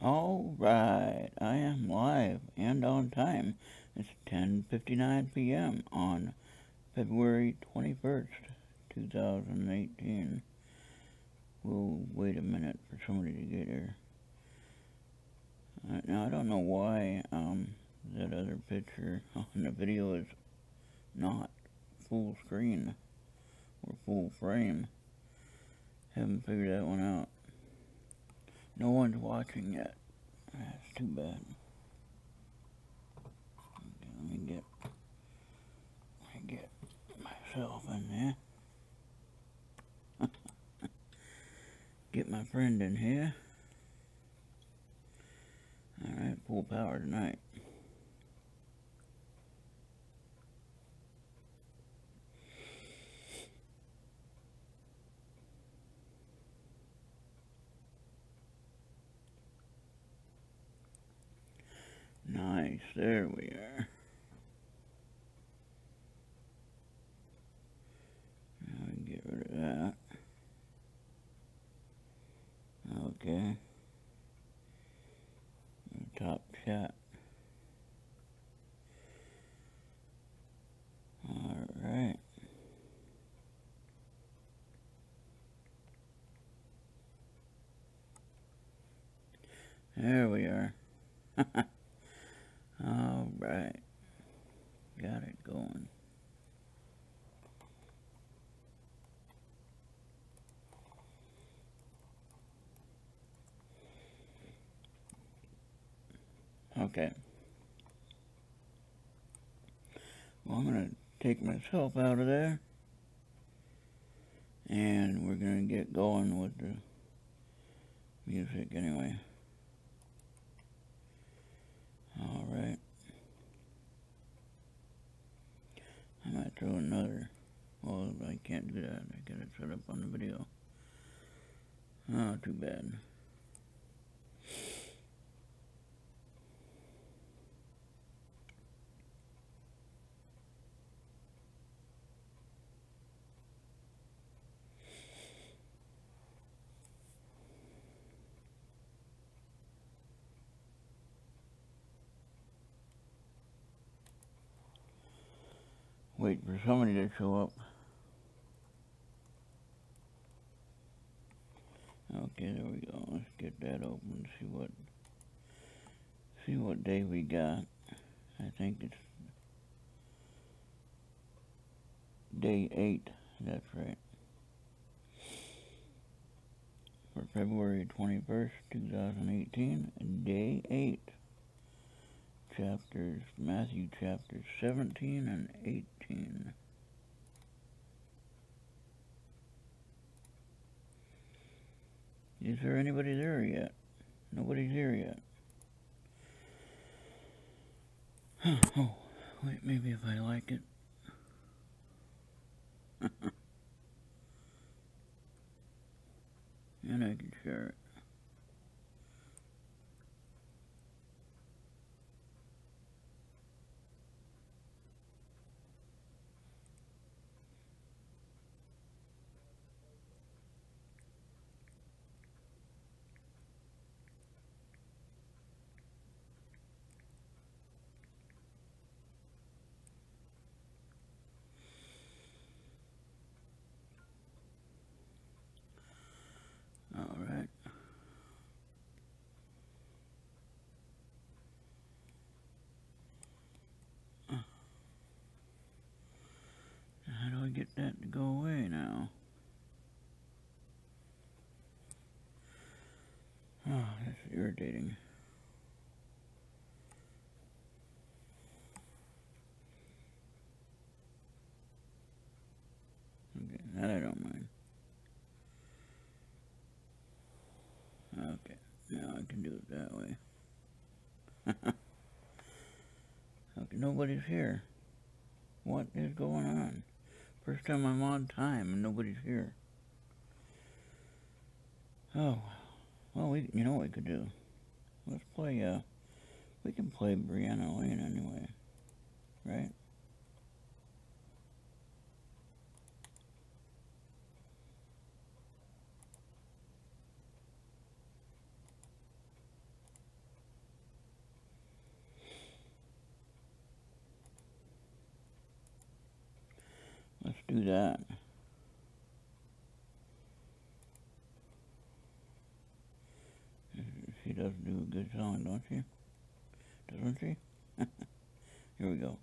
All right, I am live and on time. It's 10:59 p.m. on February 21st, 2018. We'll wait a minute for somebody to get here. Now, I don't know why that other picture on the video is not full screen or full frame. Haven't figured that one out. No one's watching yet. That's too bad. Okay, let me get myself in there. Get my friend in here. Alright, full power tonight. Nice, there we are. Now we can get rid of that. Okay. Top chat. Alright. There we are. Alright. Got it going. Okay. Well, I'm going to take myself out of there. And we're going to get going with the music anyway. Alright. I might throw another. Well, I can't do that. I got it set up on the video. Oh, too bad. Wait for somebody to show up. Okay, there we go. Let's get that open. See what day we got. I think it's day 8. That's right. For February 21st, 2018, day 8. Matthew chapters 17 and 18. Is there anybody there yet? Nobody's here yet. Oh, wait, maybe if I like it. And I can share it. Alright. How do I get that to go away now? Oh, that's irritating. Okay, that I don't mind. Okay, now I can do it that way. Okay, nobody's here. What is going on? First time I'm on time and nobody's here. Oh, well, you know what we could do? Let's play, we can play Brianna Lane anyway, right? Let's do that. She does do a good song, don't she? Doesn't she? Here we go.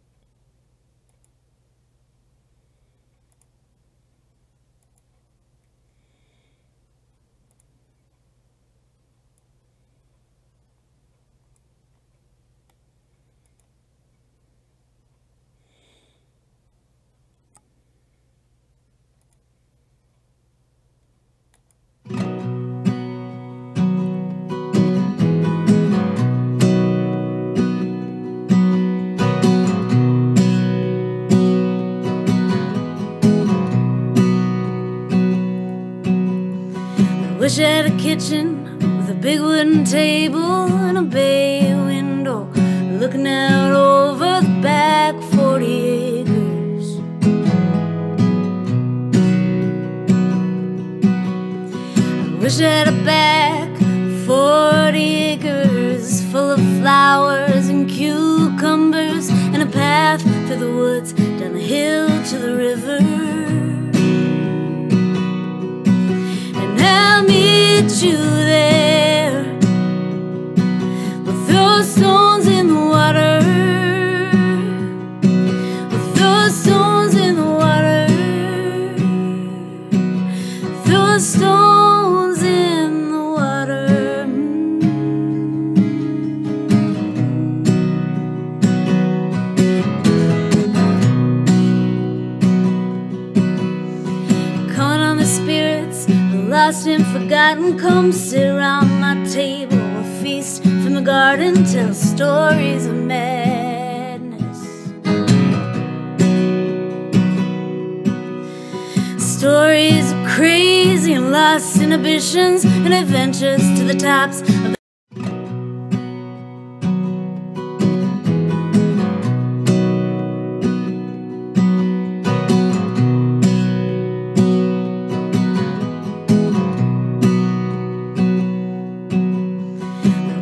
Wish I had a kitchen with a big wooden table and a bay window looking out over the back 40 acres. I wish I had a back 40 acres full of flowers and cucumbers and a path through the woods down the hill to the river. You there, we'll throw stones in the water, we'll throw stones in the water, throw stones in the water. Calling on the spirits lost and forgotten, come sit around my table. We'll feast from the garden, tell stories of madness, stories of crazy and lost inhibitions and adventures to the tops of the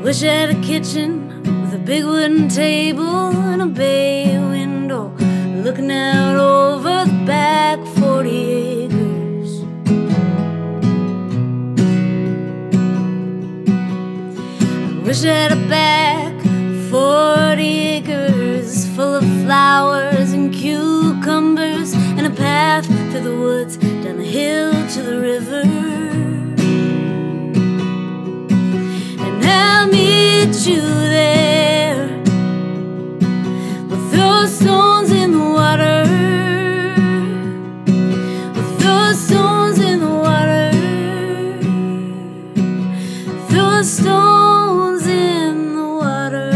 Wish I had a kitchen with a big wooden table and a bay window looking out over the back 40 acres. I wish I had a back 40 acres full of flowers and cucumbers and a path through the woods down the hill to the river. You there, we'll throw stones in the water, we'll throw stones in the water, throw stones in the water.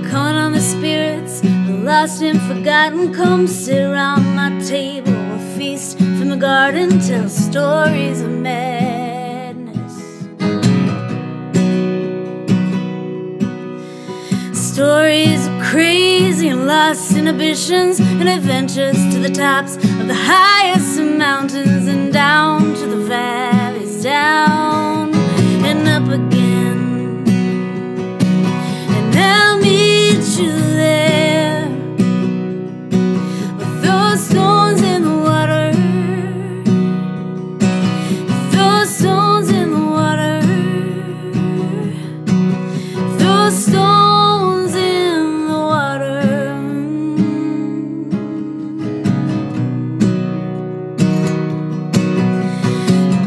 Calling on the spirits lost and forgotten, come sit around my table. We'll feast from the garden, tell stories of madness, stories of crazy and lost inhibitions and adventures to the tops of the highest of mountains and down to the valleys, down and up again. And I'll meet you there. Stones in the water, throw stones in the water, throw stones in the water.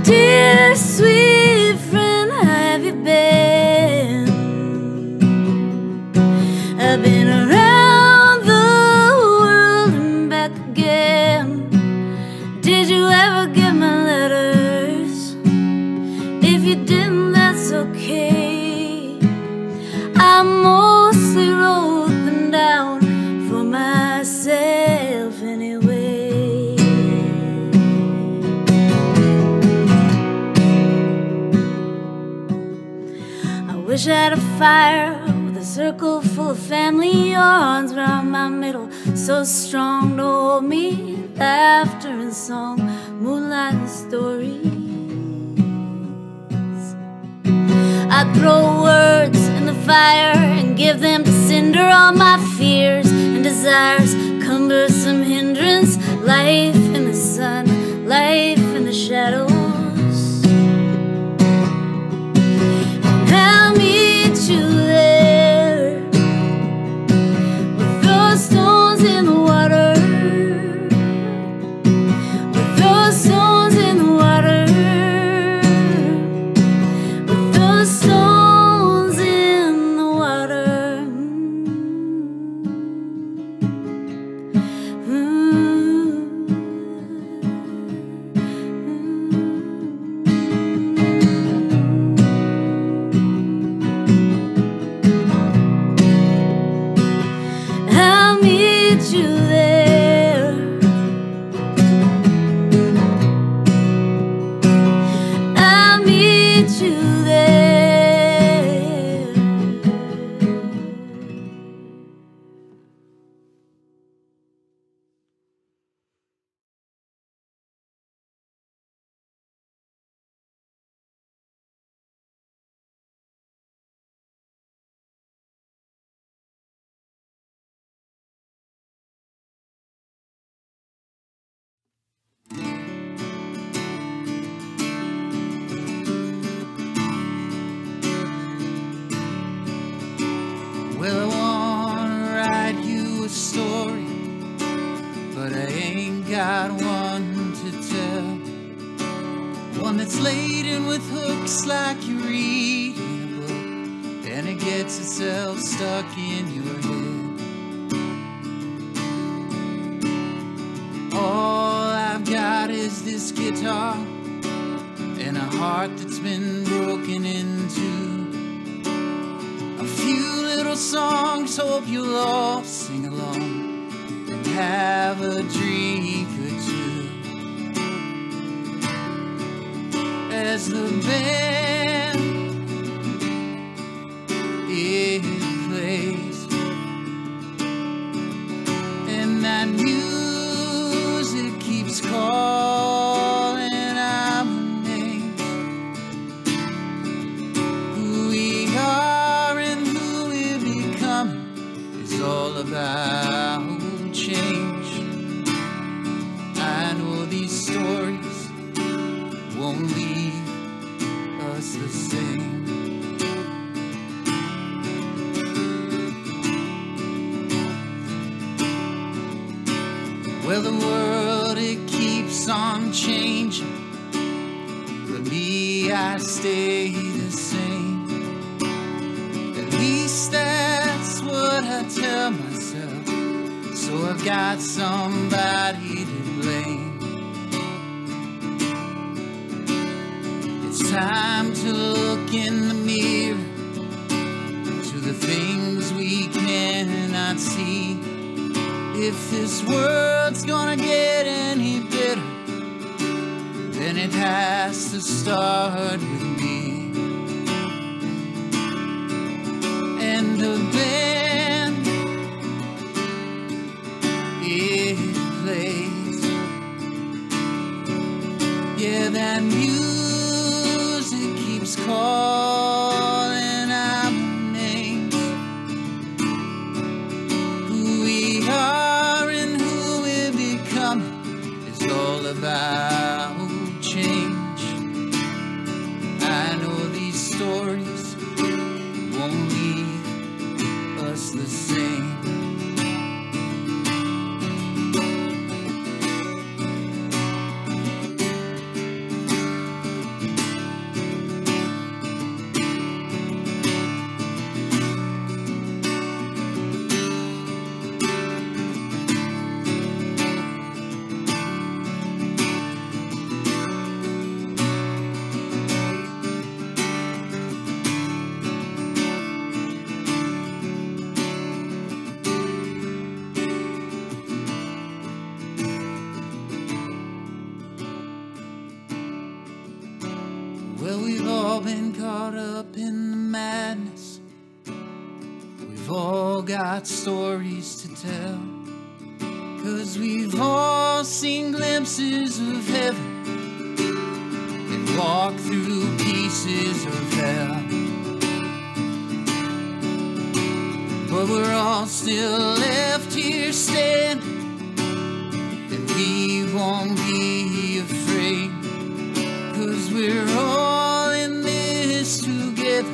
Dear sweet friend, how have you been? I've been around the world and back again. Did you ever get my letters? If you didn't, that's okay. I mostly wrote them down for myself anyway. I wish I had a fire with a circle full of family, your arms around my middle, so strong to hold me. Laughter and song, moonlight and stories. I'd throw words in the fire and give them to cinder all my fears and desires. Cumbersome hindrance, life in the sun, life in the shadows. And I'll meet you there with those stones in the water, with those stones in the water, with those stones in the water. I'll meet you there. I'll meet you there. Well, I wanna write you a story, but I ain't got one to tell. One that's laden with hooks like you're reading a book, and it gets itself stuck in your head. All I've got is this guitar and a heart that's been broken into. A few little songs, hope you'll all sing along and have a drink or two. As the band it plays and that music keeps calling our names, who we are and who we're becoming is all about change. I know these stories won't leave us the same. Well, the world, it keeps on changing, but me, I stay the same. At least that's what I tell myself, so I've got somebody to blame. It's time to look in the mirror to the things we cannot see. If this world's gonna get any better, then it has to start with me. And the band it plays, yeah, that music keeps calling our names, who we are and who we're becoming is all about change. I know these stories won't leave us the same. Well, we've all been caught up in the madness. We've all got stories to tell, 'cause we've all seen glimpses of heaven and walked through pieces of hell. Lord, we're all still left here standing, and we won't be afraid, 'cause we're all in this together.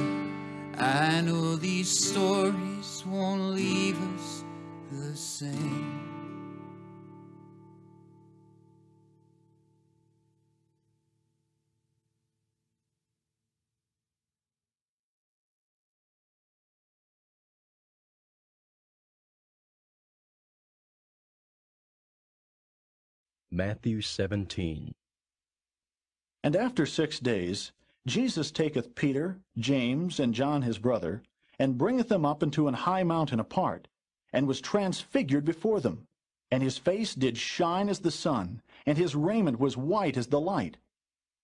I know these stories won't leave us the same. Matthew 17. And after 6 days, Jesus taketh Peter, James, and John his brother, and bringeth them up into an high mountain apart, and was transfigured before them. And his face did shine as the sun, and his raiment was white as the light.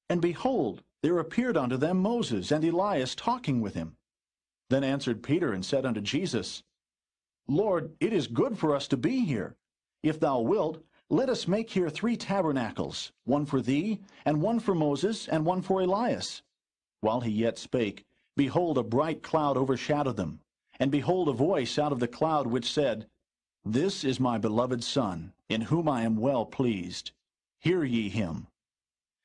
And behold, there appeared unto them Moses and Elias talking with him. Then answered Peter and said unto Jesus, Lord, it is good for us to be here. If thou wilt, let us make here 3 tabernacles, one for thee, and one for Moses, and one for Elias. While he yet spake, behold, a bright cloud overshadowed them. And behold, a voice out of the cloud which said, This is my beloved Son, in whom I am well pleased. Hear ye him.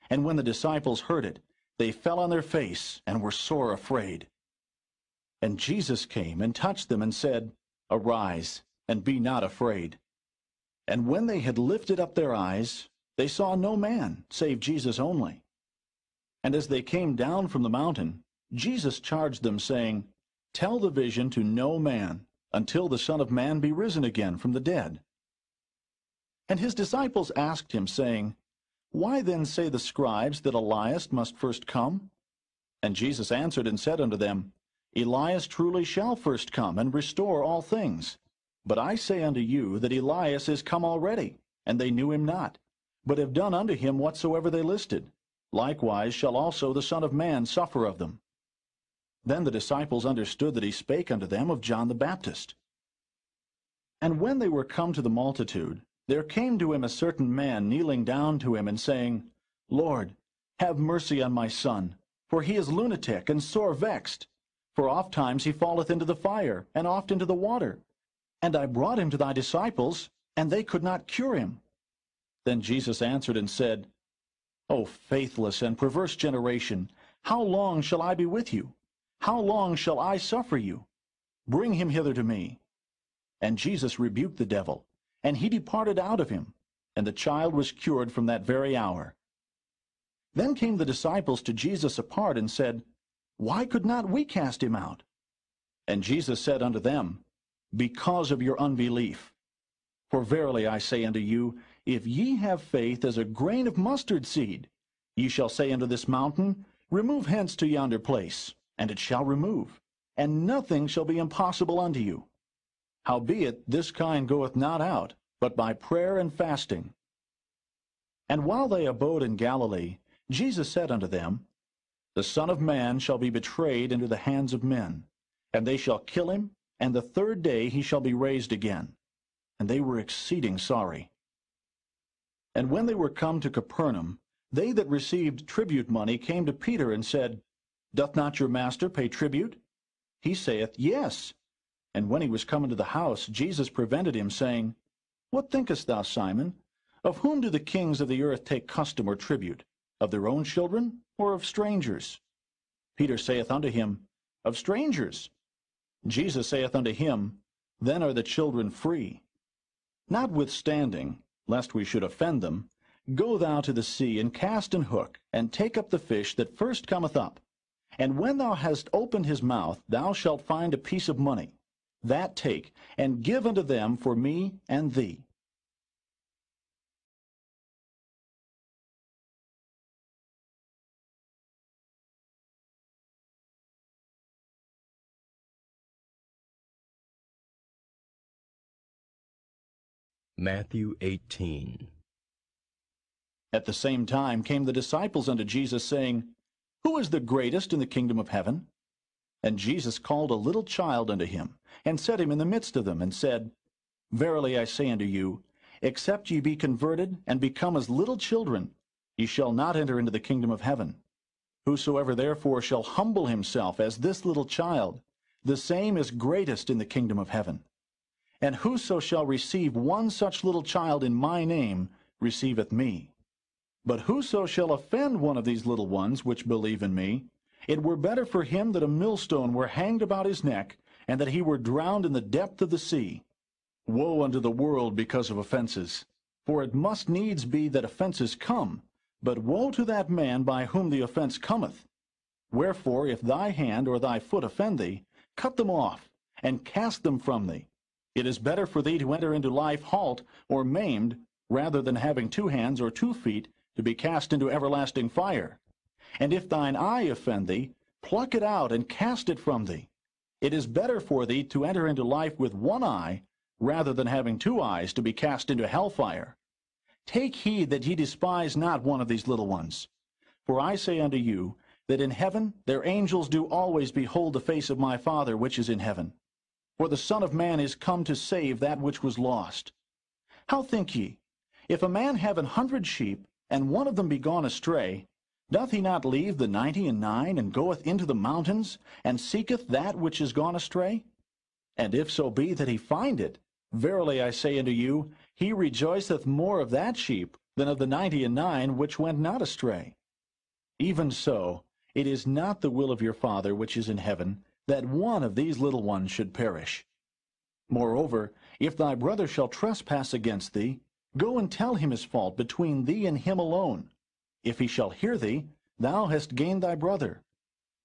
And when the disciples heard it, they fell on their face, and were sore afraid. And Jesus came and touched them, and said, Arise, and be not afraid. And when they had lifted up their eyes, they saw no man, save Jesus only. And as they came down from the mountain, Jesus charged them, saying, Tell the vision to no man, until the Son of Man be risen again from the dead. And his disciples asked him, saying, Why then say the scribes that Elias must first come? And Jesus answered and said unto them, Elias truly shall first come, and restore all things. But I say unto you that Elias is come already, and they knew him not, but have done unto him whatsoever they listed. Likewise shall also the Son of Man suffer of them. Then the disciples understood that he spake unto them of John the Baptist. And when they were come to the multitude, there came to him a certain man kneeling down to him, and saying, Lord, have mercy on my son, for he is lunatic and sore vexed. For oft times he falleth into the fire, and oft into the water. And I brought him to thy disciples, and they could not cure him. Then Jesus answered and said, O faithless and perverse generation, how long shall I be with you? How long shall I suffer you? Bring him hither to me. And Jesus rebuked the devil, and he departed out of him, and the child was cured from that very hour. Then came the disciples to Jesus apart, and said, Why could not we cast him out? And Jesus said unto them, Because of your unbelief. For verily I say unto you, if ye have faith as a grain of mustard seed, ye shall say unto this mountain, Remove hence to yonder place, and it shall remove, and nothing shall be impossible unto you. Howbeit this kind goeth not out, but by prayer and fasting. And while they abode in Galilee, Jesus said unto them, The Son of Man shall be betrayed into the hands of men, and they shall kill him, and the 3rd day he shall be raised again. And they were exceeding sorry. And when they were come to Capernaum, they that received tribute money came to Peter and said, Doth not your master pay tribute? He saith, Yes. And when he was come into the house, Jesus prevented him, saying, What thinkest thou, Simon? Of whom do the kings of the earth take custom or tribute? Of their own children, or of strangers? Peter saith unto him, Of strangers. Jesus saith unto him, Then are the children free. Notwithstanding, lest we should offend them, go thou to the sea, and cast an hook, and take up the fish that first cometh up. And when thou hast opened his mouth, thou shalt find a piece of money. That take, and give unto them for me and thee. Matthew 18. At the same time came the disciples unto Jesus, saying, Who is the greatest in the kingdom of heaven? And Jesus called a little child unto him, and set him in the midst of them, and said, Verily I say unto you, except ye be converted, and become as little children, ye shall not enter into the kingdom of heaven. Whosoever therefore shall humble himself as this little child, the same is greatest in the kingdom of heaven. And whoso shall receive one such little child in my name receiveth me. But whoso shall offend one of these little ones which believe in me, it were better for him that a millstone were hanged about his neck, and that he were drowned in the depth of the sea. Woe unto the world because of offenses! For it must needs be that offenses come, but woe to that man by whom the offense cometh. Wherefore, if thy hand or thy foot offend thee, cut them off, and cast them from thee. It is better for thee to enter into life halt or maimed, rather than having 2 hands or 2 feet to be cast into everlasting fire. And if thine eye offend thee, pluck it out and cast it from thee. It is better for thee to enter into life with 1 eye, rather than having 2 eyes to be cast into hellfire. Take heed that ye despise not one of these little ones. For I say unto you, that in heaven their angels do always behold the face of my Father which is in heaven. For the Son of Man is come to save that which was lost. How think ye? If a man have 100 sheep, and one of them be gone astray, doth he not leave the 99, and goeth into the mountains, and seeketh that which is gone astray? And if so be that he find it, verily I say unto you, he rejoiceth more of that sheep than of the 99 which went not astray. Even so, it is not the will of your Father which is in heaven, that one of these little ones should perish. Moreover, if thy brother shall trespass against thee, go and tell him his fault between thee and him alone. If he shall hear thee, thou hast gained thy brother.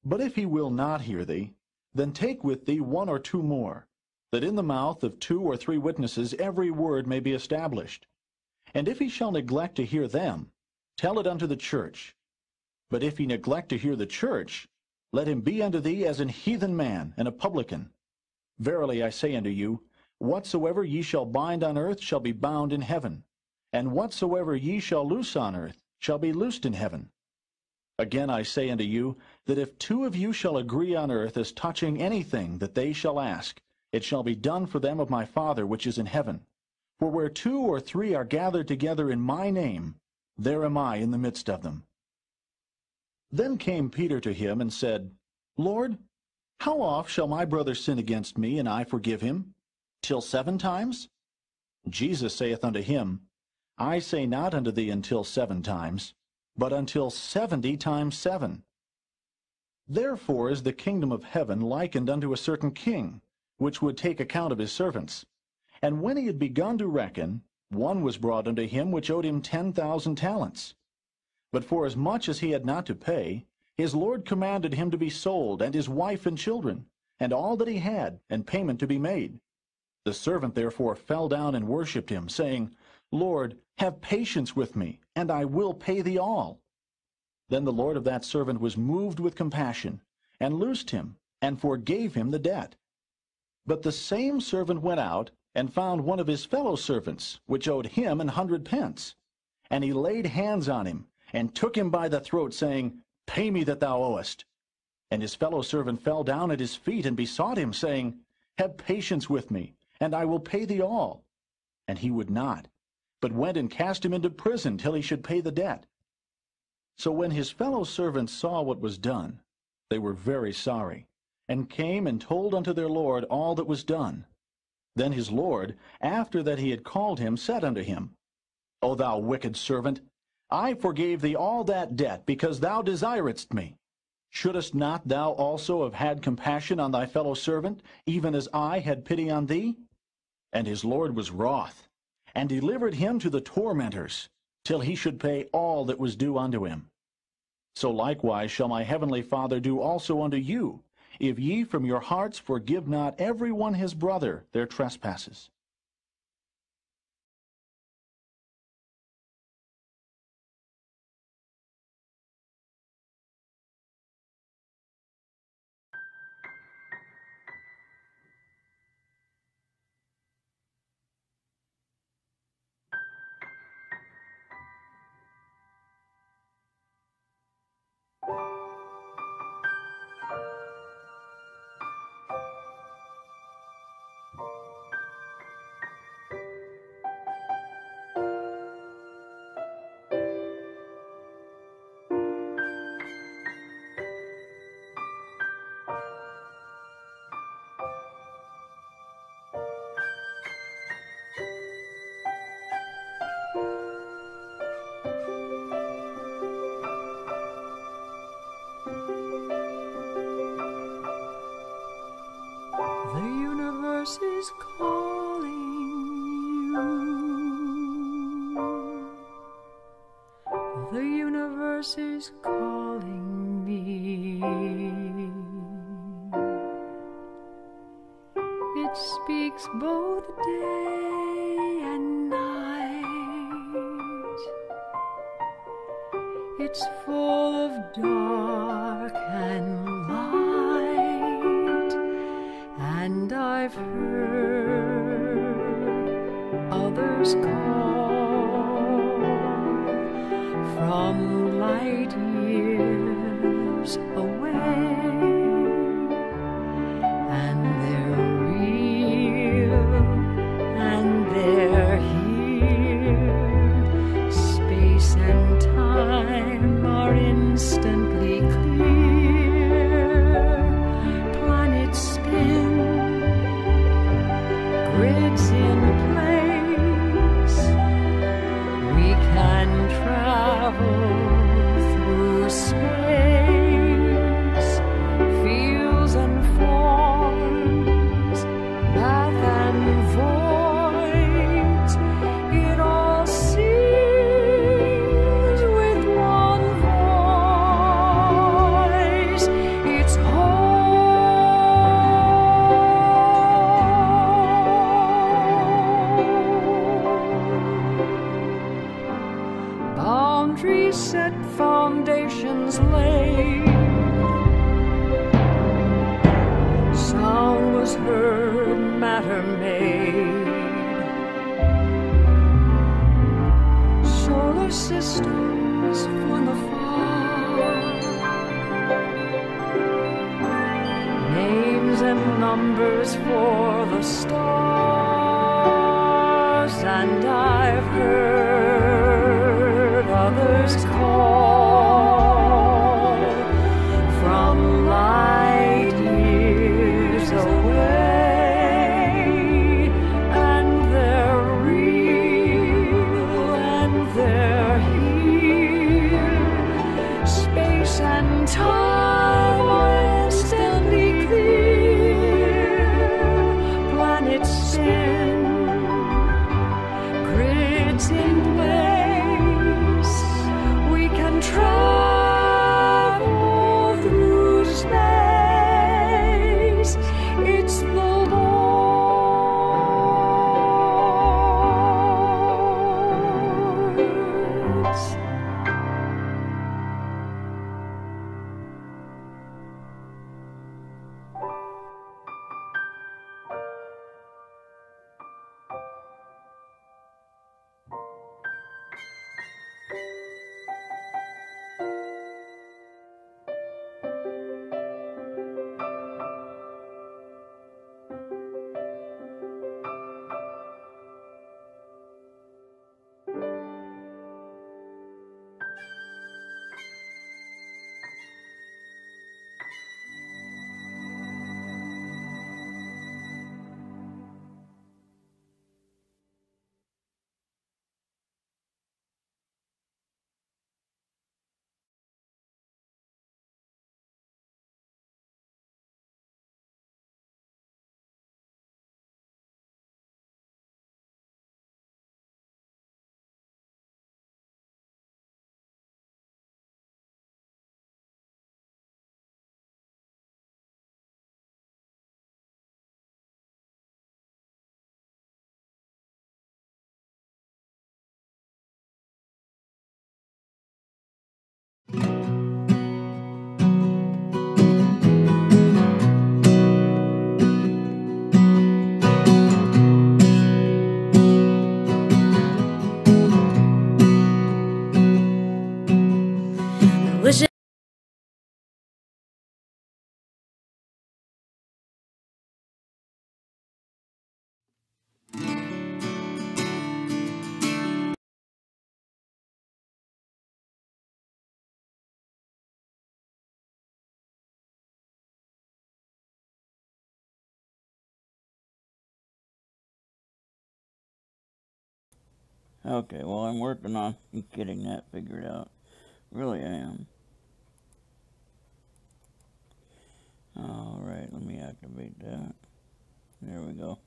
But if he will not hear thee, then take with thee 1 or 2 more, that in the mouth of 2 or 3 witnesses every word may be established. And if he shall neglect to hear them, tell it unto the church. But if he neglect to hear the church, let him be unto thee as an heathen man and a publican. Verily I say unto you, whatsoever ye shall bind on earth shall be bound in heaven, and whatsoever ye shall loose on earth shall be loosed in heaven. Again I say unto you, that if 2 of you shall agree on earth as touching anything that they shall ask, it shall be done for them of my Father which is in heaven. For where 2 or 3 are gathered together in my name, there am I in the midst of them. Then came Peter to him and said, Lord, how oft shall my brother sin against me, and I forgive him? Till 7 times? Jesus saith unto him, I say not unto thee until 7 times, but until 70 times 7. Therefore is the kingdom of heaven likened unto a certain king, which would take account of his servants. And when he had begun to reckon, one was brought unto him which owed him 10,000 talents. But forasmuch as he had not to pay, his Lord commanded him to be sold, and his wife and children, and all that he had, and payment to be made. The servant therefore fell down and worshipped him, saying, Lord, have patience with me, and I will pay thee all. Then the Lord of that servant was moved with compassion, and loosed him, and forgave him the debt. But the same servant went out, and found one of his fellow servants, which owed him 100 pence. And he laid hands on him, and took him by the throat, saying, Pay me that thou owest. And his fellow servant fell down at his feet, and besought him, saying, Have patience with me, and I will pay thee all. And he would not, but went and cast him into prison till he should pay the debt. So when his fellow servants saw what was done, they were very sorry, and came and told unto their Lord all that was done. Then his Lord, after that he had called him, said unto him, O thou wicked servant, I forgave thee all that debt, because thou desiredst me. Shouldest not thou also have had compassion on thy fellow servant, even as I had pity on thee? And his Lord was wroth, and delivered him to the tormentors, till he should pay all that was due unto him. So likewise shall my heavenly Father do also unto you, if ye from your hearts forgive not every one his brother their trespasses. is calling you. The universe is calling me. It speaks both day and night. It's full of dark and light, and I've heard others call from light years away, and they're real and they're here. Space and time are instantly clear. Planets spin, grids in place. We can travel through space, fields and forms, math and voids. It all sings with one voice. It's home. Boundaries set, foundations laid. Sound was heard, matter made. Solar systems from afar. Names and numbers for the stars, and I've heard others call from light years away, and they're real and they're here. Space and time are instantly clear. Planets spin, grids in place. We can travel through space. It's the Lord's. Wish Okay, well, I'm working on getting that figured out. Really, I am. Alright, let me activate that. There we go.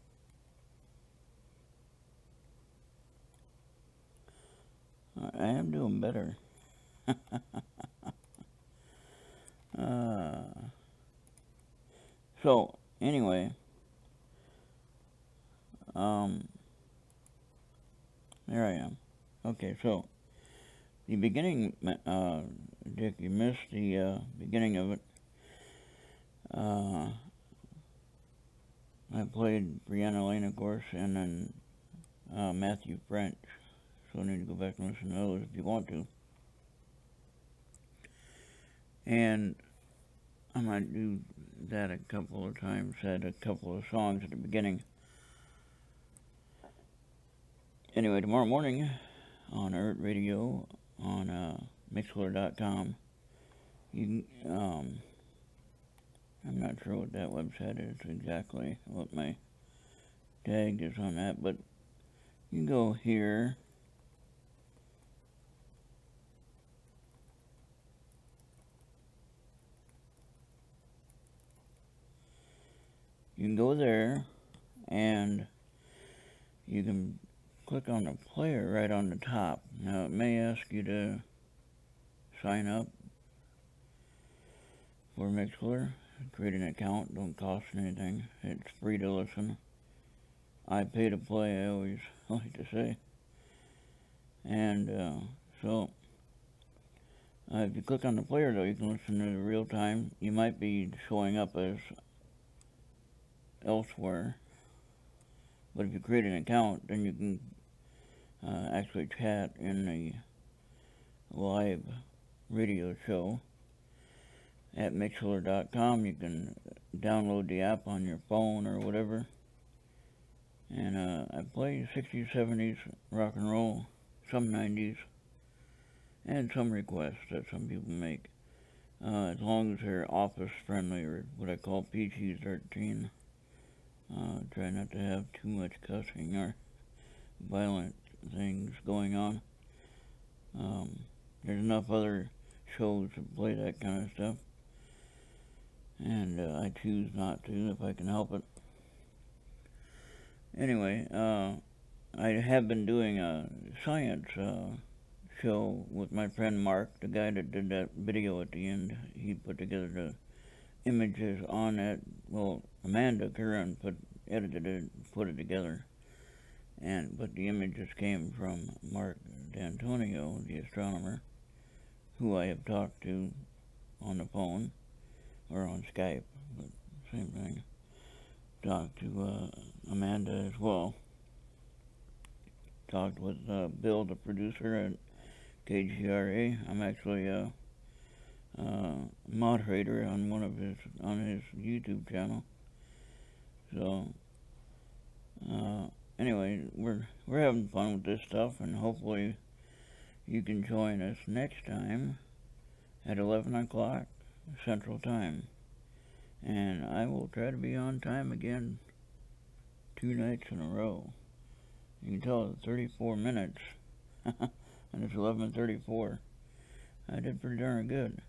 do them better. So, anyway, there I am. Okay, so, the beginning, Dick, you missed the beginning of it. I played Brianna Lane, of course, and then Matthew French. So I need to go back and listen to those if you want to. And I might do that a couple of times, add a couple of songs at the beginning. Anyway, tomorrow morning on ERRT Radio on Mixler.com, you can, I'm not sure what that website is exactly, what my tag is on that, but you can go here. You can go there, and you can click on the player right on the top. Now, it may ask you to sign up for Mixler. Create an account, don't cost anything. It's free to listen. I pay to play, I always like to say. And so, if you click on the player, though, you can listen to it real time. You might be showing up as elsewhere, but if you create an account, then you can actually chat in the live radio show at Mixler.com. You can download the app on your phone or whatever, and I play 60s, 70s rock and roll, some 90s, and some requests that some people make, as long as they're office friendly, or what I call PG-13. Try not to have too much cussing or violent things going on. There's enough other shows to play that kind of stuff, and I choose not to if I can help it. Anyway, I have been doing a science show with my friend Mark, the guy that did that video at the end. He put together the images on that. Well, Amanda Curran edited it, put it together, but the images came from Mark D'Antonio, the astronomer, who I have talked to on the phone or on Skype, but same thing. Talked to Amanda as well. Talked with Bill, the producer at KGRA. I'm actually a moderator on his YouTube channel. So anyway, we're having fun with this stuff, and hopefully you can join us next time at 11 o'clock Central Time. And I will try to be on time again 2 nights in a row. You can tell it's 34 minutes, and it's 11:34. I did pretty darn good.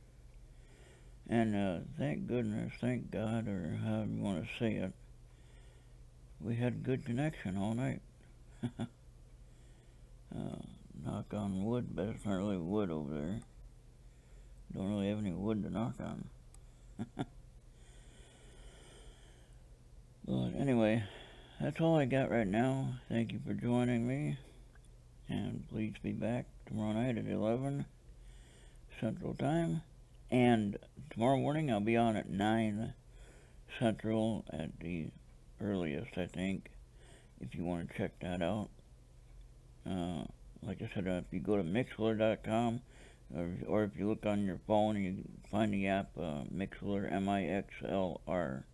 And thank goodness, thank God, or however you want to say it, we had good connection all night. Knock on wood, but it's not really wood over there. Don't really have any wood to knock on. But anyway, that's all I got right now. Thank you for joining me, and please be back tomorrow night at 11 Central Time. And tomorrow morning I'll be on at 9 Central at the earliest, I think, if you want to check that out. Like I said, if you go to Mixler.com, or if you look on your phone, you can find the app Mixler, Mixlr,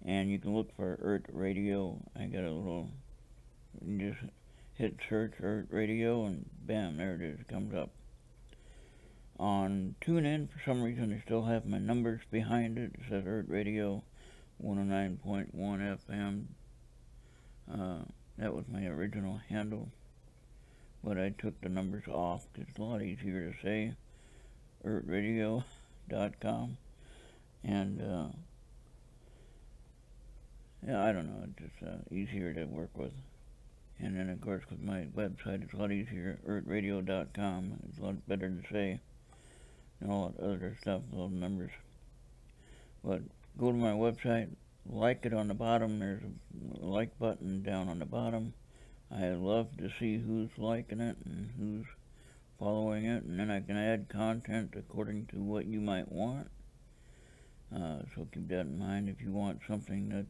and you can look for ERRT Radio. I got a little, you just hit search ERRT Radio, and bam, there it is, it comes up. On TuneIn, for some reason, they still have my numbers behind it. It says ERRT Radio 109.1 FM. That was my original handle, but I took the numbers off because it's a lot easier to say. ERRTradio.com. And yeah, I don't know, it's just easier to work with. And then, of course, with my website, it's a lot easier. ERRTradio.com. It's a lot better to say than all that other stuff, all the numbers. But go to my website, like it on the bottom. There's a like button down on the bottom. I love to see who's liking it and who's following it, and then I can add content according to what you might want. So keep that in mind. If you want something that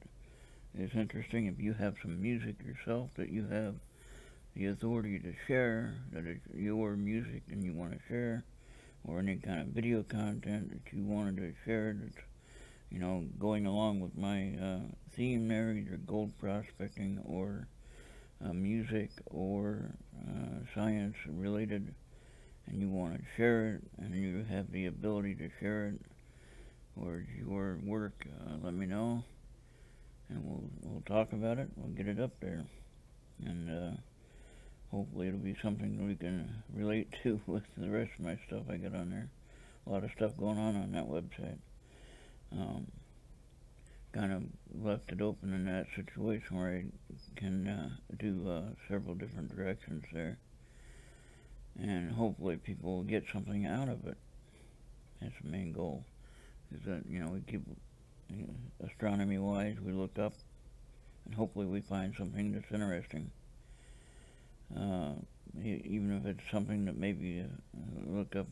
is interesting, if you have some music yourself that you have the authority to share, that is your music and you want to share, or any kind of video content that you wanted to share that's, you know, going along with my theme there, either gold prospecting or music or science related, and you want to share it, and you have the ability to share it, or your work, let me know, and we'll talk about it. We'll get it up there, and hopefully it'll be something that we can relate to with the rest of my stuff I got on there. A lot of stuff going on that website. Kind of left it open in that situation where I can do several different directions there, and hopefully people will get something out of it. That's the main goal, is that, you know, we keep, astronomy wise, we look up and hopefully we find something that's interesting, even if it's something that maybe look up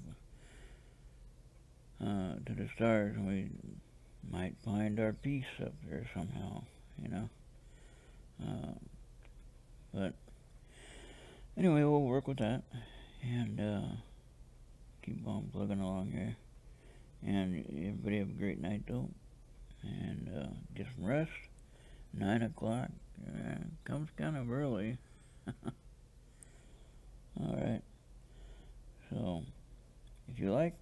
to the stars, and we might find our peace up there somehow, you know. But anyway, we'll work with that and keep on plugging along here. And everybody have a great night, though, and get some rest. 9 o'clock comes kind of early. Alright, so if you like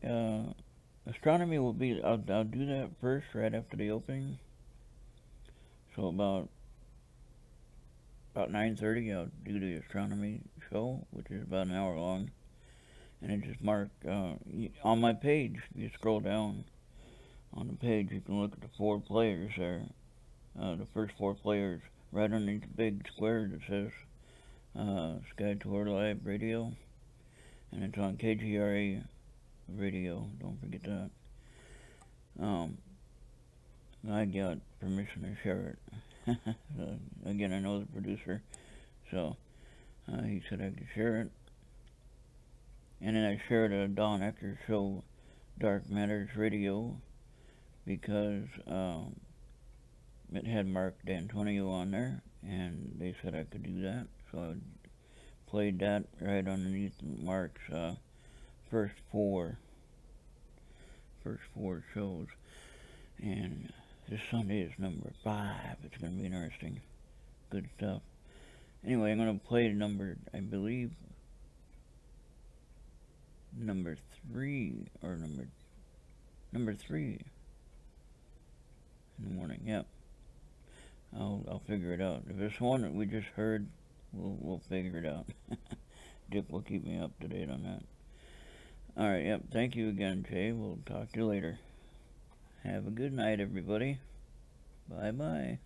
astronomy, will be, I'll do that first right after the opening. So about 9:30 I'll do the astronomy show, which is about an hour long, and it just marked on my page. If you scroll down on the page, you can look at the 4 players there. The first 4 players right underneath the big square that says Sky Tour Live Radio, and it's on KGRA radio, don't forget that. I got permission to share it. Again, I know the producer, so he said I could share it. And then I shared a Don Ecker show, Dark Matters Radio, because it had Mark D'Antonio on there, and they said I could do that, so I played that right underneath Mark's first four shows. And this Sunday is number 5. It's going to be interesting. Good stuff. Anyway, I'm going to play I believe, number 3, or number 3 in the morning. Yep. I'll figure it out. If it's one that we just heard, we'll figure it out. Dick will keep me up to date on that. Alright, yep. Thank you again, Jay. We'll talk to you later. Have a good night, everybody. Bye-bye.